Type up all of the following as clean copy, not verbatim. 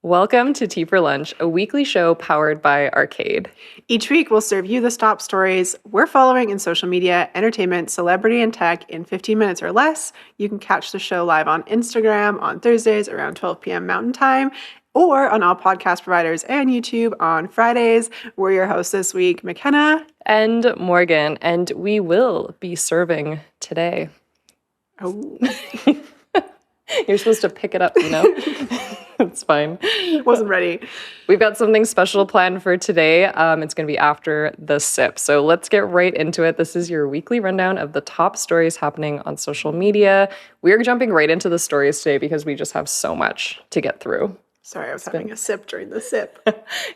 Welcome to Tea for Lunch, a weekly show powered by Arcade. Each week, we'll serve you the top stories we're following in social media, entertainment, celebrity, and tech in 15 minutes or less. You can catch the show live on Instagram on Thursdays around 12 p.m. Mountain Time, or on all podcast providers and YouTube on Fridays. We're your hosts this week, McKenna. And Morgan, and we will be serving today. Oh. You're supposed to pick it up, you know? It's fine. Wasn't ready. We've got something special planned for today. It's going to be after the sip. So let's get right into it. This is your weekly rundown of the top stories happening on social media. We're jumping right into the stories today because we just have so much to get through. Sorry, I was having a sip during the sip.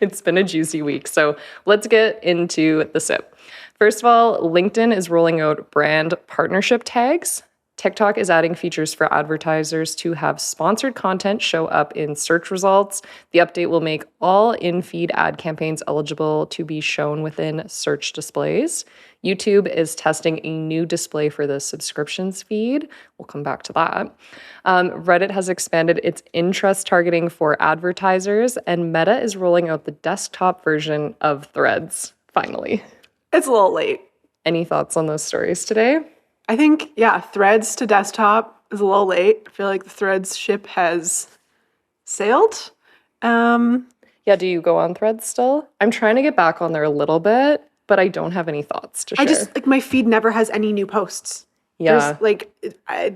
It's been a juicy week. So let's get into the sip. First of all, LinkedIn is rolling out brand partnership tags. TikTok is adding features for advertisers to have sponsored content show up in search results. The update will make all in-feed ad campaigns eligible to be shown within search displays. YouTube is testing a new display for the subscriptions feed. We'll come back to that. Reddit has expanded its interest targeting for advertisers, and Meta is rolling out the desktop version of Threads, finally. It's a little late. Any thoughts on those stories today? I think, Threads to desktop is a little late. I feel like the Threads ship has sailed. Yeah, do you go on Threads still? I'm trying to get back on there a little bit, but I don't have any thoughts to share. My feed never has any new posts. Yeah.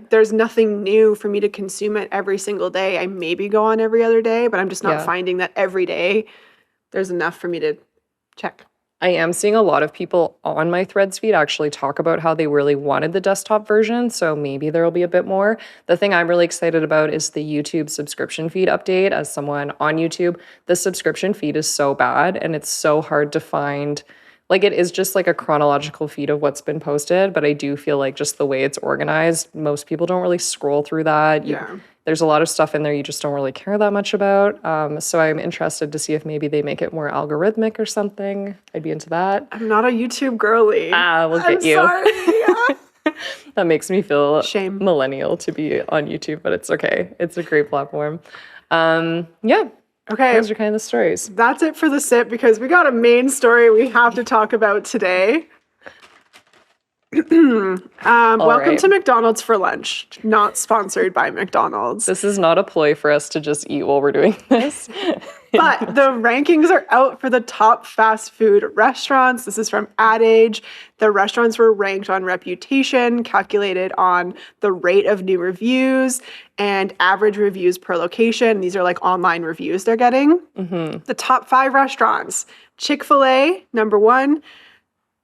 There's nothing new for me to consume it every single day. I maybe go on every other day, but I'm just not finding that every day there's enough for me to check. I am seeing a lot of people on my Threads feed actually talk about how they really wanted the desktop version, so maybe there will be a bit more. The thing I'm really excited about is the YouTube subscription feed update. As someone on YouTube, the subscription feed is so bad, and it's so hard to find. Like, it is just like a chronological feed of what's been posted, but I do feel like just the way it's organized, most people don't really scroll through that. There's a lot of stuff in there you just don't really care that much about. So I'm interested to see if maybe they make it more algorithmic or something. I'd be into that. I'm not a YouTube girly. We'll get you. Sorry. That makes me feel shame millennial to be on YouTube, but it's okay. It's a great platform. Okay. Those are kind of the stories. That's it for the sip because we got a main story we have to talk about today. Welcome to McDonald's for lunch, not sponsored by McDonald's. This is not a ploy for us to just eat while we're doing this. But the rankings are out for the top fast food restaurants. This is from Ad Age. The restaurants were ranked on reputation, calculated on the rate of new reviews, and average reviews per location. These are like online reviews they're getting. Mm-hmm. The top 5 restaurants: Chick-fil-A, number 1,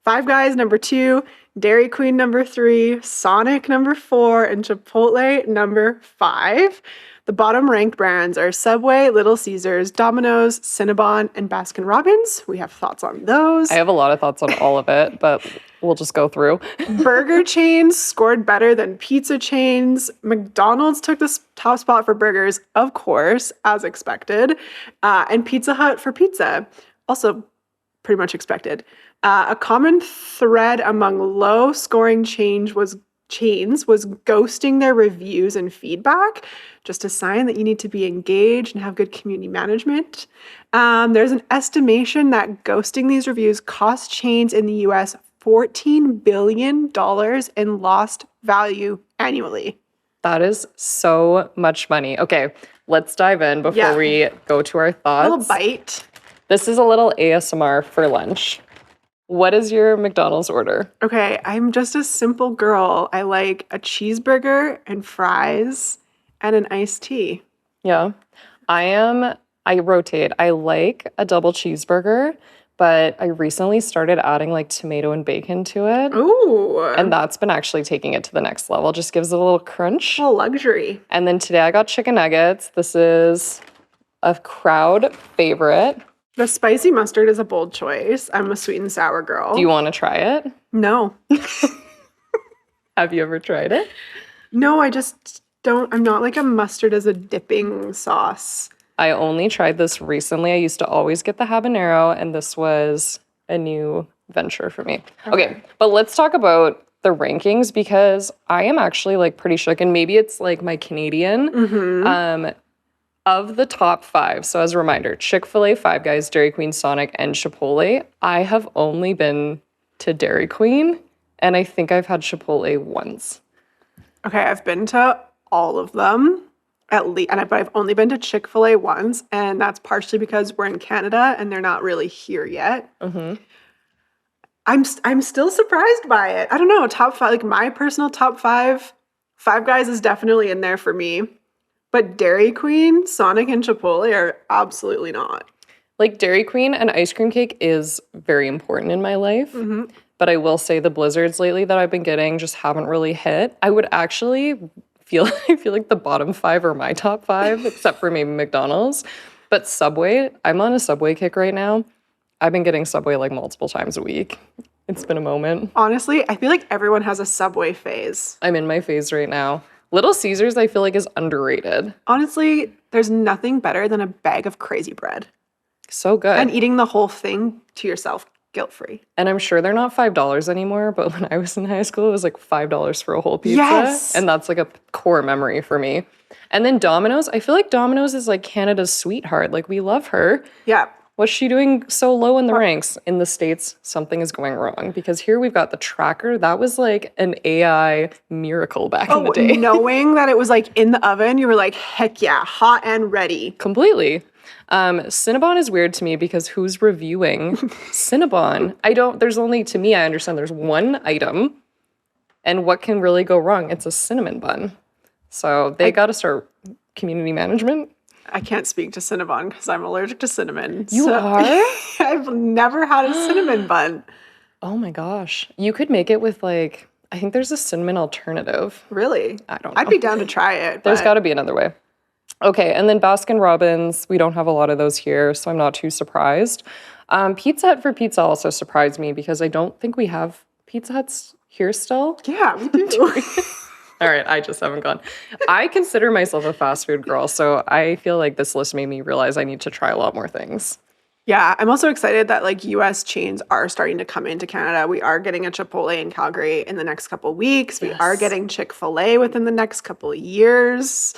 Five Guys, number 2, Dairy Queen, number 3, Sonic, number 4, and Chipotle, number 5. The bottom ranked brands are Subway, Little Caesars, Domino's, Cinnabon, and Baskin-Robbins. We have thoughts on those. I have a lot of thoughts on all of it, but we'll just go through. Burger chains scored better than pizza chains. McDonald's took the top spot for burgers, of course, as expected, and Pizza Hut for pizza, also pretty much expected. A common thread among low-scoring chains was ghosting their reviews and feedback, just a sign that you need to be engaged and have good community management. There's an estimation that ghosting these reviews cost chains in the U.S. $14 billion in lost value annually. That is so much money. Okay, let's dive in before we go to our thoughts. A little bite. This is a little ASMR for lunch. What is your McDonald's order? Okay, I'm just a simple girl. I like a cheeseburger and fries and an iced tea. Yeah. I rotate. I like a double cheeseburger, but I recently started adding like tomato and bacon to it. Ooh. And that's been actually taking it to the next level. Just gives it a little crunch. A luxury. And then today I got chicken nuggets. This is a crowd favorite. The spicy mustard is a bold choice. I'm a sweet and sour girl. Do you want to try it? No. Have you ever tried it? No, I just don't. I'm not like a mustard as a dipping sauce. I only tried this recently. I used to always get the habanero, and this was a new venture for me. Okay, but let's talk about the rankings because I am actually like pretty shook, and maybe it's like my Canadian. Of the top 5, so as a reminder, Chick-fil-A, Five Guys, Dairy Queen, Sonic, and Chipotle. I have only been to Dairy Queen, and I think I've had Chipotle once. Okay, I've been to all of them at least, but I've only been to Chick-fil-A once, and that's partially because we're in Canada and they're not really here yet. I'm still surprised by it. I don't know, top 5, like my personal top 5, Five Guys is definitely in there for me. But Dairy Queen, Sonic, and Chipotle are absolutely not. Like Dairy Queen and ice cream cake is very important in my life. But I will say the blizzards lately that I've been getting just haven't really hit. I would actually I feel like the bottom 5 are my top 5, except for maybe McDonald's. But Subway, I'm on a Subway kick right now. I've been getting Subway like multiple times a week. It's been a moment. Honestly, I feel like everyone has a Subway phase. I'm in my phase right now. Little Caesars, I feel like, is underrated. Honestly, there's nothing better than a bag of crazy bread. So good. And eating the whole thing to yourself, guilt-free. And I'm sure they're not $5 anymore, but when I was in high school, it was like $5 for a whole pizza. Yes! And that's like a core memory for me. And then Domino's, I feel like Domino's is like Canada's sweetheart. Like, we love her. Yeah. What's she doing so low in the ranks? In the States, something is going wrong because here we've got the tracker. That was like an AI miracle back in the day. Knowing that it was like in the oven, you were like, heck yeah, hot and ready. Completely. Cinnabon is weird to me because who's reviewing Cinnabon? There's only, to me, I understand there's one item and what can really go wrong? It's a cinnamon bun. So they got to start community management. I can't speak to Cinnabon because I'm allergic to cinnamon. You are? I've never had a cinnamon bun. Oh my gosh. You could make it with like, I think there's a cinnamon alternative. Really? I don't know. I'd be down to try it. There's got to be another way. Okay, and then Baskin Robbins, we don't have a lot of those here, so I'm not too surprised. Pizza Hut for pizza also surprised me because I don't think we have Pizza Huts here still. Yeah, we do. All right, I just haven't gone. I consider myself a fast food girl, so I feel like this list made me realize I need to try a lot more things. Yeah, I'm also excited that like US chains are starting to come into Canada. We are getting a Chipotle in Calgary in the next couple of weeks. We are getting Chick-fil-A within the next couple of years.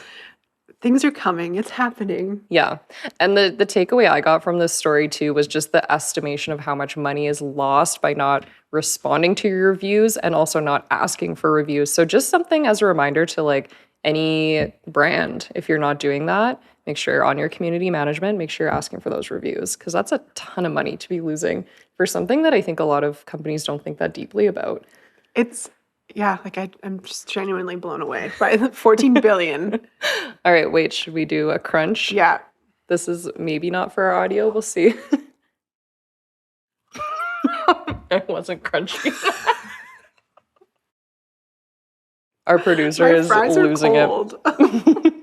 Things are coming. It's happening. Yeah. And the takeaway I got from this story too was just the estimation of how much money is lost by not responding to your reviews and also not asking for reviews. So just something as a reminder to like any brand, if you're not doing that, make sure you're on your community management, make sure you're asking for those reviews because that's a ton of money to be losing for something that I think a lot of companies don't think that deeply about. Yeah, like I'm just genuinely blown away by the 14 billion. All right, wait, should we do a crunch? Yeah. This is maybe not for our audio. We'll see. It wasn't crunchy. Our producer is losing it.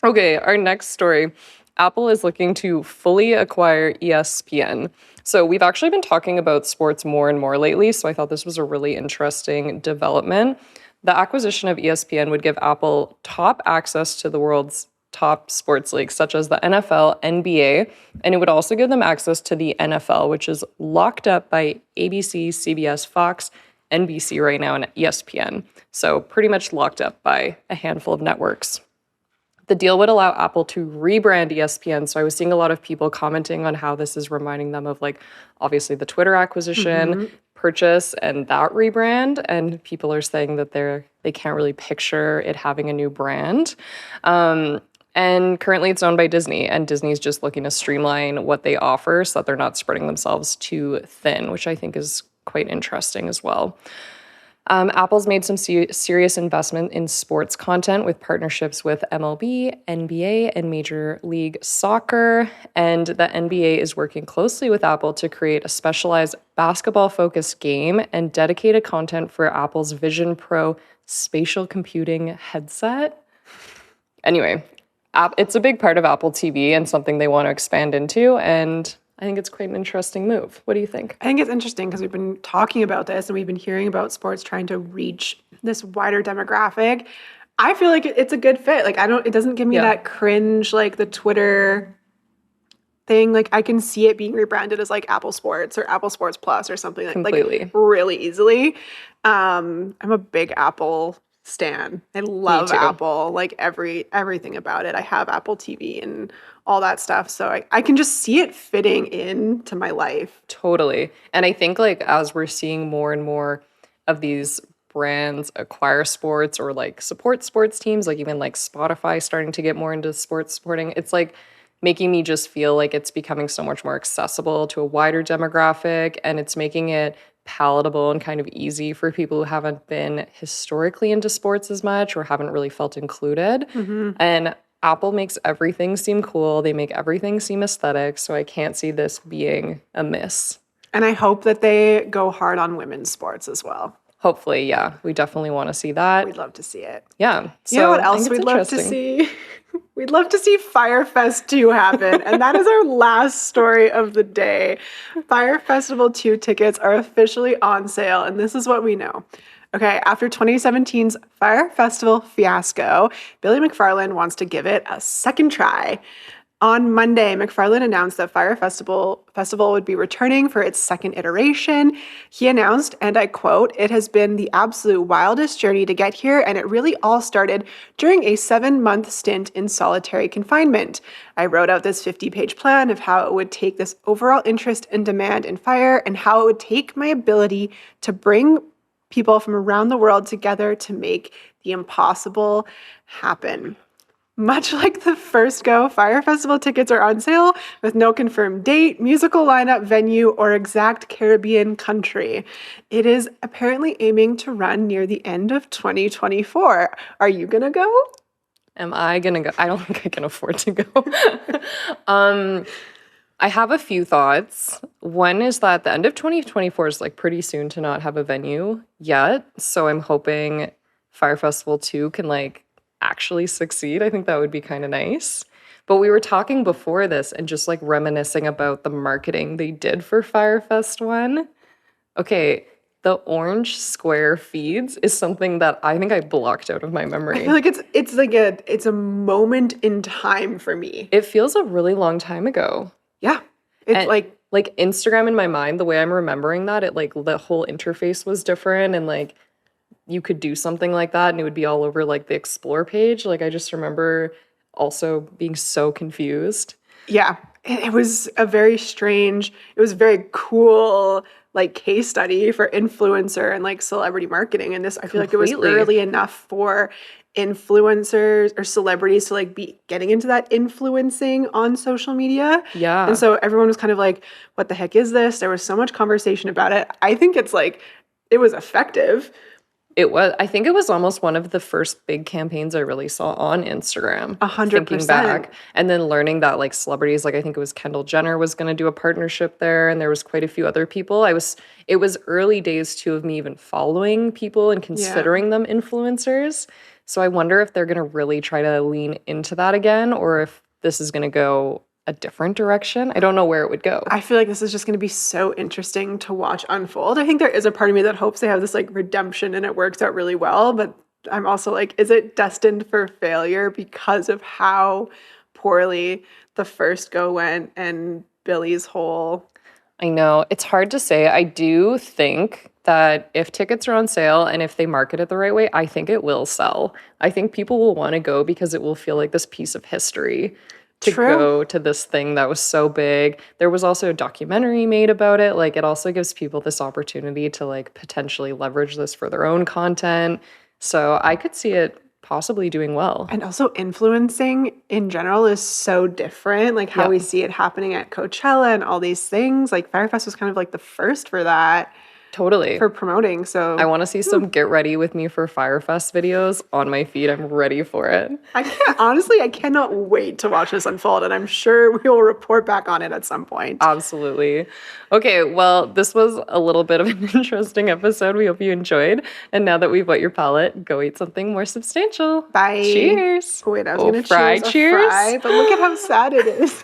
Okay, our next story. Apple is looking to fully acquire ESPN. So we've actually been talking about sports more and more lately, so I thought this was a really interesting development. The acquisition of ESPN would give Apple top access to the world's top sports leagues, such as the NFL, NBA, and it would also give them access to the NFL, which is locked up by ABC, CBS, Fox, NBC right now, and ESPN. So pretty much locked up by a handful of networks. The deal would allow Apple to rebrand ESPN. So I was seeing a lot of people commenting on how this is reminding them of like, obviously the Twitter acquisition, purchase, and that rebrand. And people are saying that they can't really picture it having a new brand. And currently it's owned by Disney, and Disney's just looking to streamline what they offer so that they're not spreading themselves too thin, which I think is quite interesting as well. Apple's made some serious investment in sports content with partnerships with MLB, NBA, and Major League Soccer. And the NBA is working closely with Apple to create a specialized basketball-focused game and dedicated content for Apple's Vision Pro spatial computing headset. Anyway, it's a big part of Apple TV and something they want to expand into, and I think it's quite an interesting move. What do you think? I think it's interesting because we've been talking about this and we've been hearing about sports trying to reach this wider demographic. I feel like it's a good fit. Like it doesn't give me that cringe, like the Twitter thing. Like I can see it being rebranded as like Apple Sports or Apple Sports Plus or something like really easily. I'm a big Apple stan. I love too. Apple, like everything about it. I have Apple TV and all that stuff. So I can just see it fitting into my life. Totally. And I think like as we're seeing more and more of these brands acquire sports or like support sports teams, like even like Spotify starting to get more into sports supporting, it's like making me just feel like it's becoming so much more accessible to a wider demographic, and it's making it palatable and kind of easy for people who haven't been historically into sports as much or haven't really felt included. And Apple makes everything seem cool. They make everything seem aesthetic. So I can't see this being a miss. And I hope that they go hard on women's sports as well. Hopefully, yeah. We definitely want to see that. We'd love to see it. Yeah. So You know what I else think it's we'd love to interesting. see? We'd love to see Fyre Fest 2 happen. And that is our last story of the day. Fyre Festival 2 tickets are officially on sale. And this is what we know. Okay, after 2017's Fyre Festival fiasco, Billy McFarland wants to give it a second try. On Monday, McFarland announced that Fyre Festival would be returning for its second iteration. He announced, and I quote, "It has been the absolute wildest journey to get here, and it really all started during a 7-month stint in solitary confinement. I wrote out this 50-page plan of how it would take this overall interest and demand in Fyre and how it would take my ability to bring people from around the world together to make the impossible happen." Much like the first go, Fyre Festival tickets are on sale with no confirmed date, musical lineup, venue, or exact Caribbean country. It is apparently aiming to run near the end of 2024. Are you gonna go? Am I gonna go? I don't think I can afford to go. I have a few thoughts. One is that the end of 2024 is like pretty soon to not have a venue yet. So I'm hoping Fyre Festival 2 can like actually succeed. I think that would be kind of nice. But we were talking before this and just like reminiscing about the marketing they did for Fyre Fest 1. Okay, the orange square feeds is something that I think I blocked out of my I memory. feel like it's a moment in time for me. It feels a really long time ago. Yeah. It's And like Instagram in my mind, the way I'm remembering that, it like the whole interface was different and like you could do something like that and it would be all over like the explore page. Like I just remember also being so confused. yeah, it was a very strange, it was a very cool like case study for influencer and like celebrity marketing. And this, I feel like it was Completely. early enough for influencers or celebrities to like be getting into that influencing on social media. Yeah. And so everyone was kind of like, what the heck is this? There was so much conversation about it. I think it's like, it was effective. I think it was almost one of the first big campaigns I really saw on Instagram. 100%. Thinking back. And then learning that like celebrities, like I think it was Kendall Jenner was going to do a partnership there, and there was quite a few other people. It was early days too of me even following people and considering them influencers. So I wonder if they're going to really try to lean into that again, or if this is going to go a different direction. I don't know where it would go. I feel like this is just going to be so interesting to watch unfold. I think there is a part of me that hopes they have this like redemption and it works out really well, but I'm also like, is it destined for failure because of how poorly the first go went and Billy's whole... I know. It's hard to say. I do think that if tickets are on sale and if they market it the right way, I think it will sell. I think people will want to go because it will feel like this piece of history to go to this thing that was so big. There was also a documentary made about it. Like, it also gives people this opportunity to like potentially leverage this for their own content. So I could see it possibly doing well. And also influencing in general is so different. Like how we see it happening at Coachella and all these things. Like Fyre Fest was kind of like the first for that. Totally. For promoting. So I want to see some get ready with me for Fyre Fest videos on my feed. I'm ready for it. I cannot wait to watch this unfold, and I'm sure we will report back on it at some point. Absolutely. Okay, well, this was a little bit of an interesting episode. We hope you enjoyed. And now that we've wet your palate, go eat something more substantial. Bye. Cheers. Oh, wait, I was going to fry cheers a cheers. fry, but look at how sad it is.